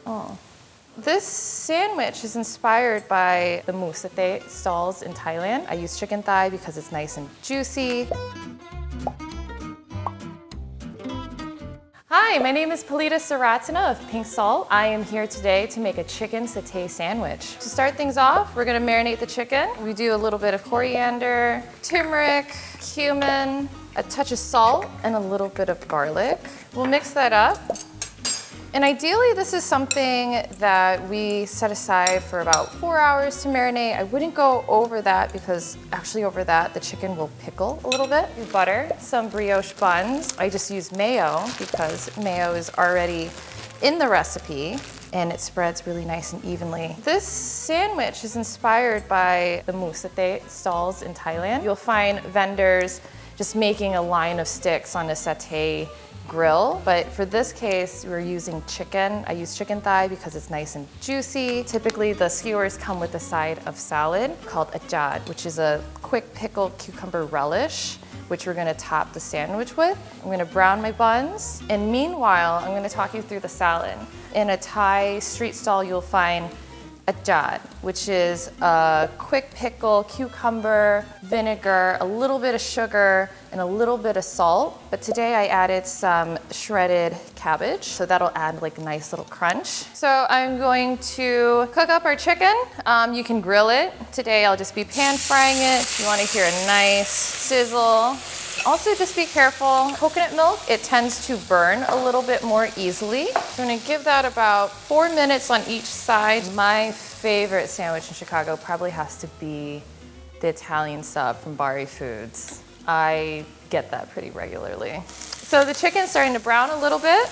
Oh. This sandwich is inspired by the Satay stalls in Thailand. I use chicken thigh because it's nice and juicy. Hi, my name is Palita Sriratana of Pink Salt. I am here today to make a chicken satay sandwich. To start things off, we're gonna marinate the chicken. We do a little bit of coriander, turmeric, cumin, a touch of salt, and a little bit of garlic. We'll mix that up. And ideally, this is something that we set aside for about 4 hours to marinate. I wouldn't go over that because actually over that, the chicken will pickle a little bit. Butter, some brioche buns. I just use mayo because mayo is already in the recipe and it spreads really nice and evenly. This sandwich is inspired by the Satay stalls in Thailand. You'll find vendors just making a line of sticks on a satay grill, but for this case, we're using chicken. I use chicken thigh because it's nice and juicy. Typically, the skewers come with a side of salad called ajat, which is a quick pickled cucumber relish, which we're gonna top the sandwich with. I'm gonna brown my buns, and meanwhile, I'm gonna talk you through the salad. In a Thai street stall, you'll find ajat, which is a quick pickle, cucumber, vinegar, a little bit of sugar, and a little bit of salt. But today I added some shredded cabbage, so that'll add like a nice little crunch. So I'm going to cook up our chicken. You can grill it. Today I'll just be pan frying it. You wanna hear a nice sizzle. Also, just be careful. Coconut milk, it tends to burn a little bit more easily. So I'm gonna give that about 4 minutes on each side. My favorite sandwich in Chicago probably has to be the Italian sub from Bari Foods. I get that pretty regularly. So the chicken's starting to brown a little bit.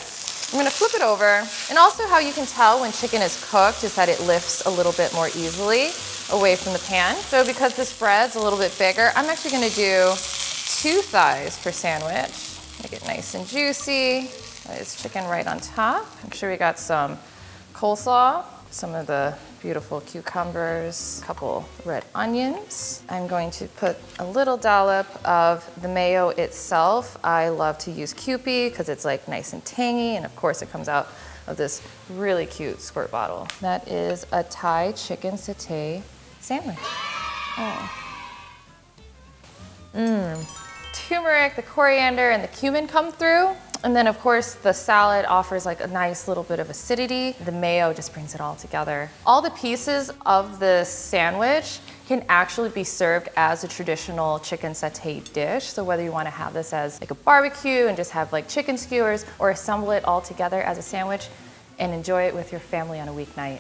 I'm gonna flip it over. And also how you can tell when chicken is cooked is that it lifts a little bit more easily away from the pan. So because this bread's a little bit bigger, I'm actually gonna do 2 thighs per sandwich. Make it nice and juicy. There's chicken right on top. Make sure we got some coleslaw, some of the beautiful cucumbers, a couple red onions. I'm going to put a little dollop of the mayo itself. I love to use Kewpie because it's like nice and tangy, and of course it comes out of this really cute squirt bottle. That is a Thai chicken satay sandwich. Oh. Turmeric, the coriander, and the cumin come through. And then of course the salad offers like a nice little bit of acidity. The mayo just brings it all together. All the pieces of this sandwich can actually be served as a traditional chicken satay dish. So whether you want to have this as like a barbecue and just have like chicken skewers, or assemble it all together as a sandwich and enjoy it with your family on a weeknight.